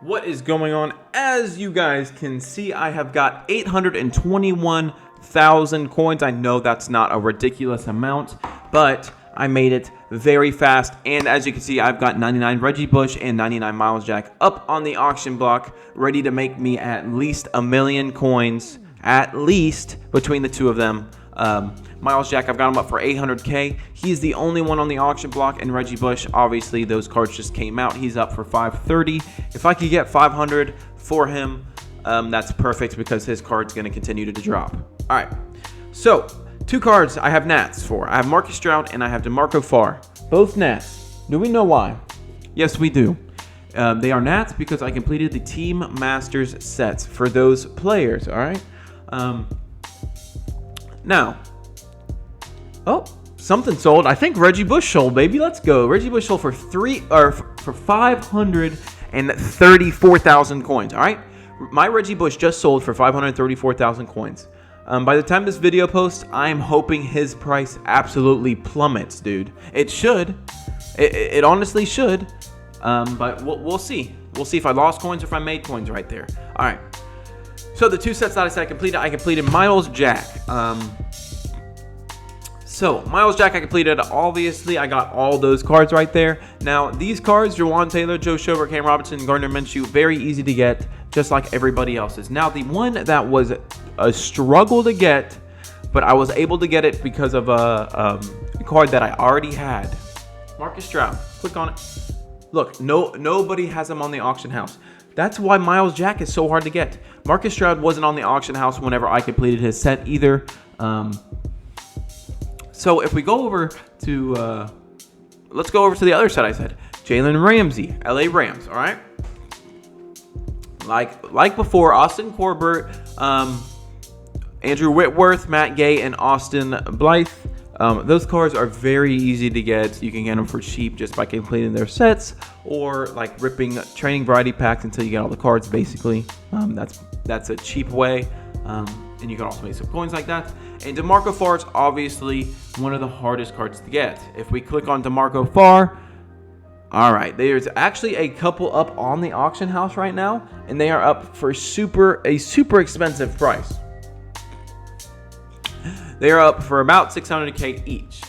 What is going on? As you guys can see, I have got 821,000 coins. I know that's not a ridiculous amount, but I made it very fast. And as you can see, I've got 99 Reggie Bush and 99 Miles Jack up on the auction block, ready to make me at least 1,000,000 coins, at least, between the two of them. Miles Jack, I've got him up for 800K. He's the only one on the auction block, and Reggie Bush, obviously, those cards just came out. He's up for 530. If I could get 500 for him, that's perfect because his card's going to continue to drop. All right, so two cards I have Nats for. I have Marcus Stroud and I have DeMarco Farr. Both Nats. Do we know why? Yes, we do. They are Nats because I completed the Team Masters sets for those players, all right? Now, oh, something sold. I think Reggie Bush sold, baby. Let's go. Reggie Bush sold for 534,000 coins. All right, my Reggie Bush just sold for 534,000 coins. By the time this video posts, I'm hoping his price absolutely plummets, dude. It should. It honestly should. But we'll see. We'll see if I lost coins or if I made coins right there. All right. So the two sets that I said I completed Miles Jack. So Miles Jack I completed. Obviously, I got all those cards right there. Now, these cards, Jawan Taylor, Joe Schobert, Cam Robinson, Gardner Minshew, very easy to get, just like everybody else's. Now, the one that was a struggle to get, but I was able to get it because of a card that I already had. Marcus Stroud. Click on it. Look, nobody has him on the auction house. That's why Miles Jack is so hard to get. Marcus Stroud wasn't on the auction house whenever I completed his set either. So if we go over to, let's go over to the other set I said. Jalen Ramsey, LA Rams, all right? Like before, Austin Corbett, Andrew Whitworth, Matt Gay, and Austin Blythe. Those cards are very easy to get. You can get them for cheap just by completing their sets or like ripping training variety packs until you get all the cards, basically. That's a cheap way. And you can also make some coins like that. And DeMarco Farr is obviously one of the hardest cards to get. If we click on DeMarco Farr, all right, there's actually a couple up on the auction house right now, and they are up for a super expensive price. They are up for about 600K each.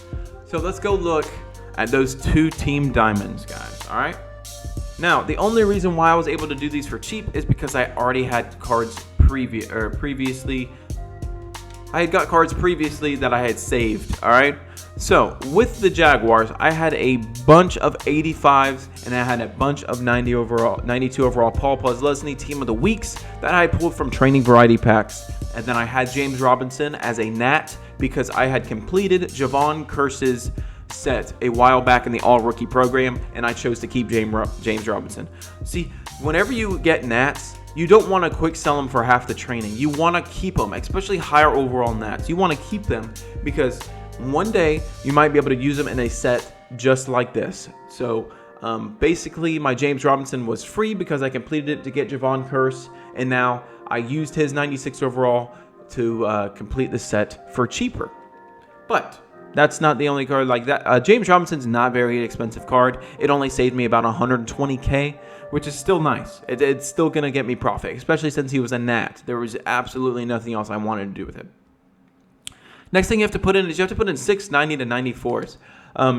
So let's go look at those two team diamonds, guys. All right. Now, the only reason why I was able to do these for cheap is because I already had cards previously. I had got cards previously that I had saved. All right. So with the Jaguars, I had a bunch of 85s and I had a bunch of 92 overall Paul Posluszny Team of the Weeks that I pulled from training variety packs. And then I had James Robinson as a Nat because I had completed Javon Curse's set a while back in the all-rookie program, and I chose to keep James Robinson. See, whenever you get Nats, you don't want to quick sell them for half the training. You want to keep them, especially higher overall Nats. You want to keep them because one day you might be able to use them in a set just like this. So basically, my James Robinson was free because I completed it to get Javon Curse, and now I used his 96 overall to complete the set for cheaper. But that's not the only card like that. James Robinson's not a very expensive card. It only saved me about 120K, which is still nice. It's still going to get me profit, especially since he was a Nat. There was absolutely nothing else I wanted to do with him. Next thing you have to put in is you have to put in 690 to 94s.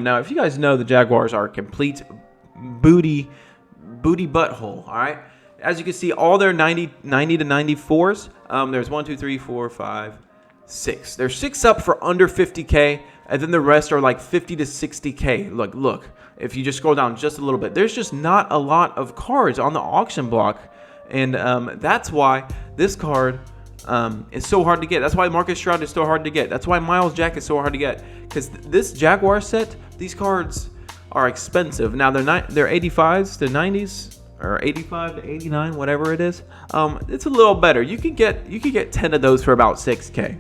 Now, if you guys know, the Jaguars are a complete booty butthole, all right? As you can see, all their 90 to 94s, there's 1, 2, 3, 4, 5, 6. There's 6 up for under 50K, and then the rest are like 50 to 60K. Look, if you just scroll down just a little bit, there's just not a lot of cards on the auction block, and that's why this card is so hard to get. That's why Marcus Stroud is so hard to get. That's why Miles Jack is so hard to get, because this Jaguar set, these cards are expensive. Now, they're 85s to 90s. Or 85 to 89, whatever it is. It's a little better. You could get 10 of those for about 6K.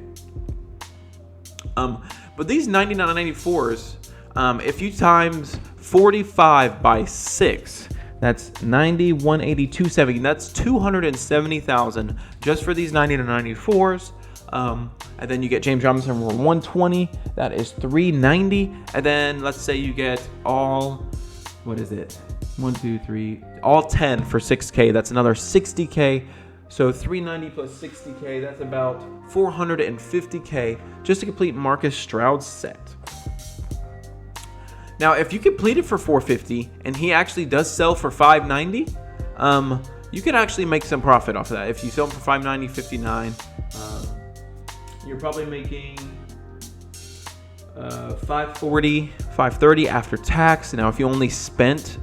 But these 99 94s, if you times 45 by 6, that's 90, 180, 270. That's 270,000 just for these 90 to 94s. And then you get James Robinson for 120. That is 390. And then let's say you get all, what is it? 1, 2, 3, all 10 for 6K. That's another 60K. So 390 plus 60K, that's about 450K just to complete Marcus Stroud's set. Now, if you complete it for 450 and he actually does sell for 590, you can actually make some profit off of that. If you sell him for 590, 59, you're probably making 540, 530 after tax. Now, if you only spent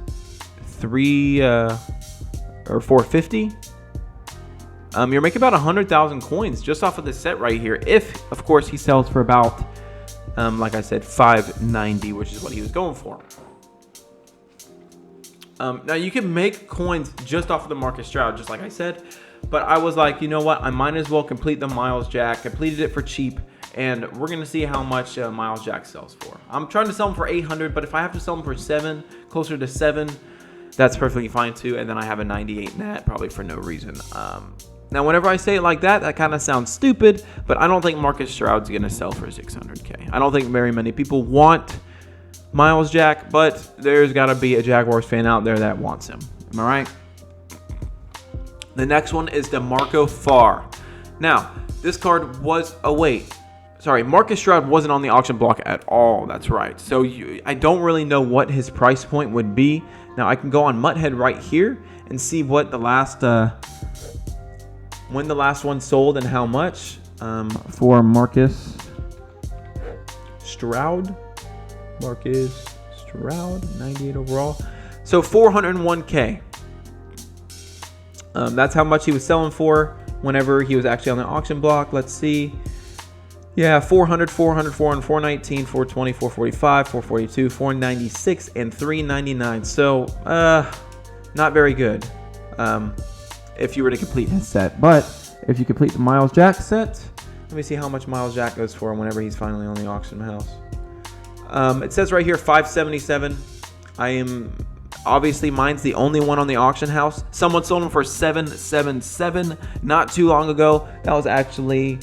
450, you're making about 100,000 coins just off of this set right here. If, of course, he sells for about, like I said, 590, which is what he was going for. Now, you can make coins just off of the Marcus Stroud, just like I said. But I was like, you know what? I might as well complete the Miles Jack. Completed it for cheap. And we're going to see how much Miles Jack sells for. I'm trying to sell him for 800, but if I have to sell him for 7, closer to 7, that's perfectly fine too. And then I have a 98 nat, probably for no reason. Now, whenever I say it like that, that kind of sounds stupid, but I don't think Marcus Stroud's going to sell for 600K. I don't think very many people want Miles Jack, but there's got to be a Jaguars fan out there that wants him. Am I right? The next one is DeMarco Farr. Now, this card was... Oh, wait. Sorry, Marcus Stroud wasn't on the auction block at all. That's right. So I don't really know what his price point would be. Now, I can go on Mutthead right here and see what the last... when the last one sold and how much for Marcus Stroud. Marcus Stroud, 98 overall. So 401K. That's how much he was selling for whenever he was actually on the auction block. Let's see. Yeah, 400, 400, 400, 419, 420, 445, 442, 496, and 399. So, not very good. If you were to complete his set. But if you complete the Miles Jack set, let me see how much Miles Jack goes for whenever he's finally on the auction house. It says right here 577. Obviously mine's the only one on the auction house. Someone sold him for 777 not too long ago. That was actually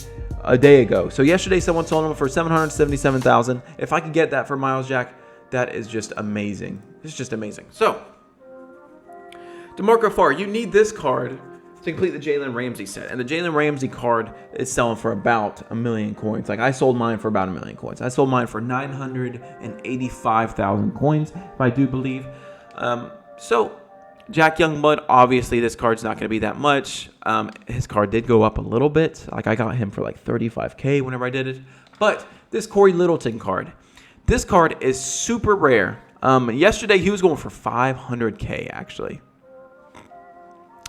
a day ago. So yesterday someone sold him for 777,000. If I could get that for Miles Jack, that is just amazing. It's just amazing. So DeMarco Farr, you need this card to complete the Jalen Ramsey set. And the Jalen Ramsey card is selling for about 1 million coins. Like I sold mine for about 1 million coins. I sold mine for 985,000 coins, if I do believe. So Jack Youngblood, obviously this card's not going to be that much. His card did go up a little bit. Like I got him for like 35K whenever I did it. But this Corey Littleton card, this card is super rare. Yesterday he was going for 500K actually.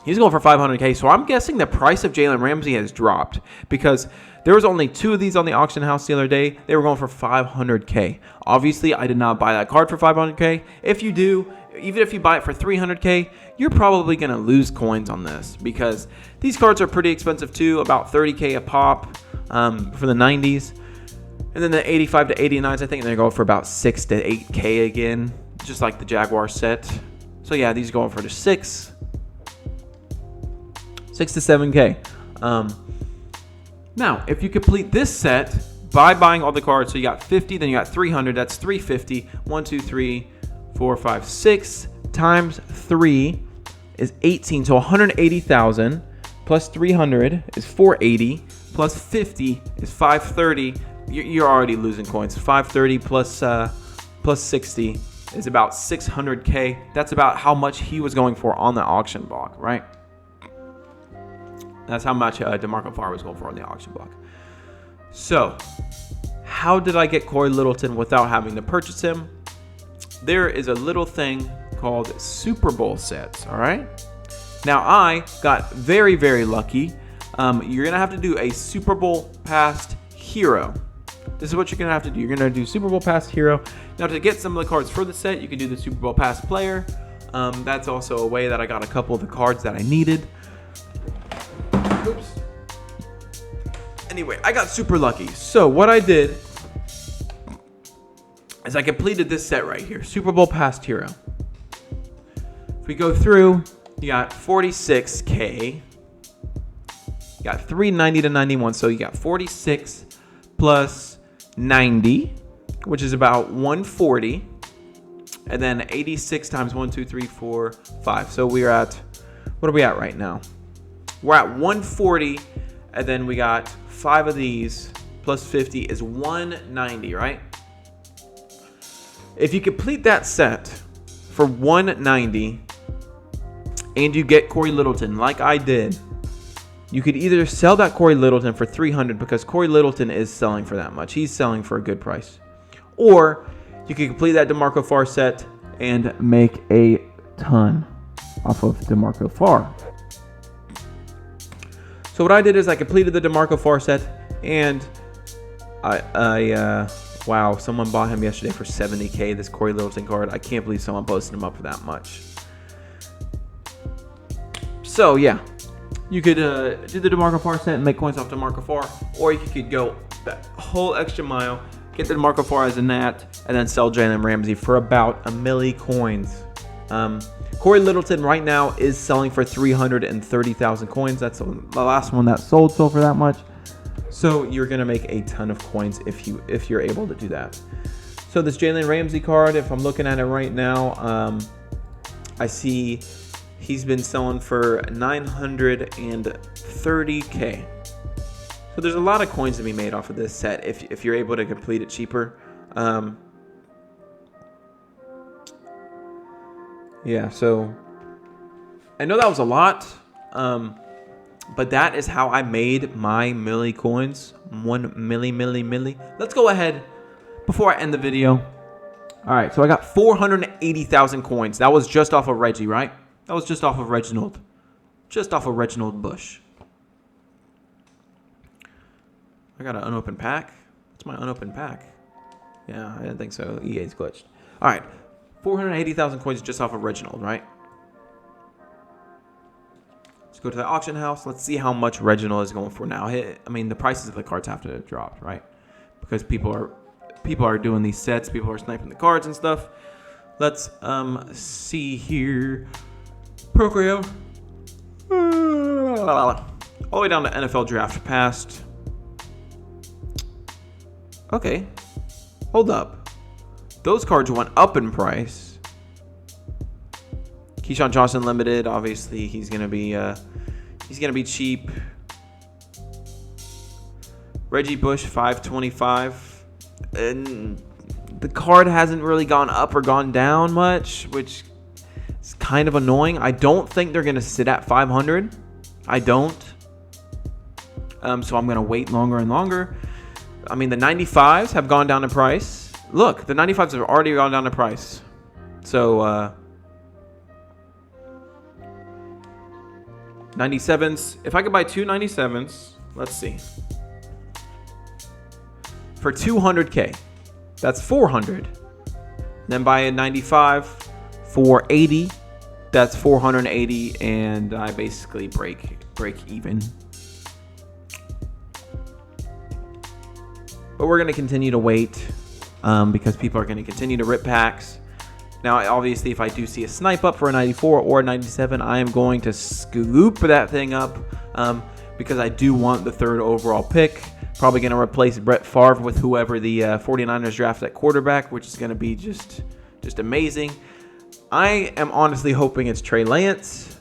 He's going for 500K, so I'm guessing the price of Jalen Ramsey has dropped because there was only 2 of these on the auction house the other day. They were going for 500K. Obviously, I did not buy that card for 500K. If you do, even if you buy it for 300K, you're probably going to lose coins on this because these cards are pretty expensive too, about 30K a pop for the 90s. And then the 85 to 89s, I think they're going for about 6 to 8K again, just like the Jaguar set. So yeah, these are going for the 6 to 7K. Now, if you complete this set by buying all the cards, so you got 50, then you got 300, that's 350. 1, 2, 3, 4, 5, 6 times 3 is 18. So 180,000 plus 300 is 480 plus 50 is 530. You're already losing coins. 530 plus 60 is about 600K. That's about how much he was going for on the auction block, right? That's how much DeMarco Farr was going for on the auction block. So, how did I get Corey Littleton without having to purchase him? There is a little thing called Super Bowl sets, all right? Now, I got very, very lucky. You're going to have to do a Super Bowl past hero. This is what you're going to have to do. You're going to do Super Bowl past hero. Now, to get some of the cards for the set, you can do the Super Bowl past player. That's also a way that I got a couple of the cards that I needed. Oops. Anyway, I got super lucky. So what I did is I completed this set right here, Super Bowl past hero. If we go through, you got 46K. You got 390 to 91, so you got 46 plus 90, which is about 140. and then 86 times 1, 2, 3, 4, 5. So we're at, what are we at right now? We're at 140, and then we got 5 of these plus 50 is 190, right? If you complete that set for 190 and you get Corey Littleton like I did, you could either sell that Corey Littleton for 300 because Corey Littleton is selling for that much. He's selling for a good price. Or you could complete that DeMarco Farr set and make a ton off of DeMarco Farr. So what I did is I completed the DeMarco Farr set, and wow, someone bought him yesterday for $70K, this Corey Littleton card. I can't believe someone posted him up for that much. So yeah, you could do the DeMarco Farr set and make coins off DeMarco Farr, or you could go that whole extra mile, get the DeMarco Farr as a nat, and then sell Jalen Ramsey for about a milli coins. Corey Littleton right now is selling for 330,000 coins. That's the last one that sold for that much. So you're gonna make a ton of coins if you're able to do that. So this Jalen Ramsey card, if I'm looking at it right now, I see he's been selling for 930K. So there's a lot of coins to be made off of this set if you're able to complete it cheaper. Yeah, so I know that was a lot, but that is how I made my milli coins. 1 milli. Let's go ahead before I end the video. All right, so I got 480,000 coins. That was just off of Reggie, right? That was just off of Reginald. Just off of Reginald Bush. I got an unopened pack. What's my unopened pack? Yeah, I didn't think so. EA's glitched. All right. 480,000 coins just off of Reginald, right? Let's go to the auction house. Let's see how much Reginald is going for now. I mean, the prices of the cards have to drop, right? Because people are doing these sets. People are sniping the cards and stuff. Let's see here. Program. All the way down to NFL Draft Past. Okay. Hold up. Those cards went up in price. Keyshawn Johnson limited, obviously he's gonna be cheap. Reggie Bush 525, and the card hasn't really gone up or gone down much, which is kind of annoying. I don't think they're gonna sit at 500. I don't. So I'm gonna wait longer and longer. I mean, the 95s have gone down in price. Look, the 95s have already gone down in price. So, 97s. If I could buy two 97s, let's see. For 200K, that's 400. Then buy a 95 for 80. That's 480, and I basically break even. But we're gonna continue to wait. Because people are going to continue to rip packs. Now, obviously, if I do see a snipe up for a 94 or a 97, I am going to scoop that thing up because I do want the 3rd overall pick. Probably going to replace Brett Favre with whoever the 49ers draft at quarterback, which is going to be just amazing. I am honestly hoping it's Trey Lance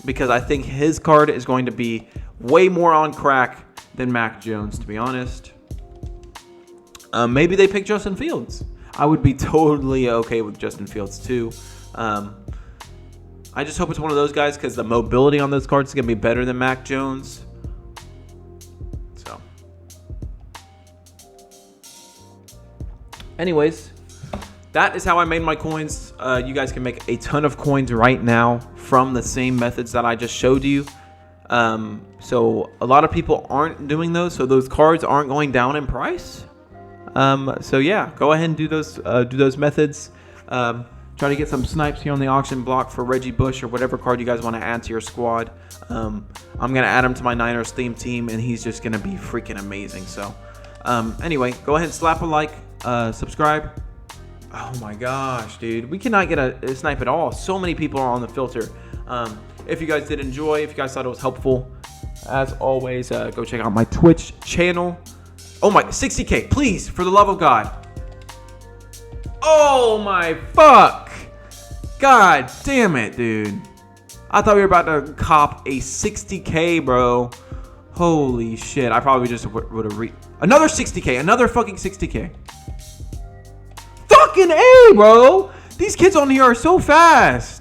because I think his card is going to be way more on crack than Mac Jones, to be honest. Maybe they pick Justin Fields. I would be totally okay with Justin Fields too. I just hope it's one of those guys because the mobility on those cards is going to be better than Mac Jones. So, anyways, that is how I made my coins. You guys can make a ton of coins right now from the same methods that I just showed you. So a lot of people aren't doing those, so those cards aren't going down in price. So yeah, go ahead and do those methods. Try to get some snipes here on the auction block for Reggie Bush or whatever card you guys want to add to your squad. I'm gonna add him to my Niners theme team, and he's just gonna be freaking amazing. So, anyway, go ahead and slap a like, subscribe. Oh my gosh, dude, we cannot get a snipe at all. So many people are on the filter. If you guys did enjoy, if you guys thought it was helpful, as always, go check out my Twitch channel. Oh my, 60K, please, for the love of God. Oh my fuck. God damn it, dude. I thought we were about to cop a 60K, bro. Holy shit. I probably just would have another 60K. Another fucking 60K. Fucking A, bro. These kids on here are so fast.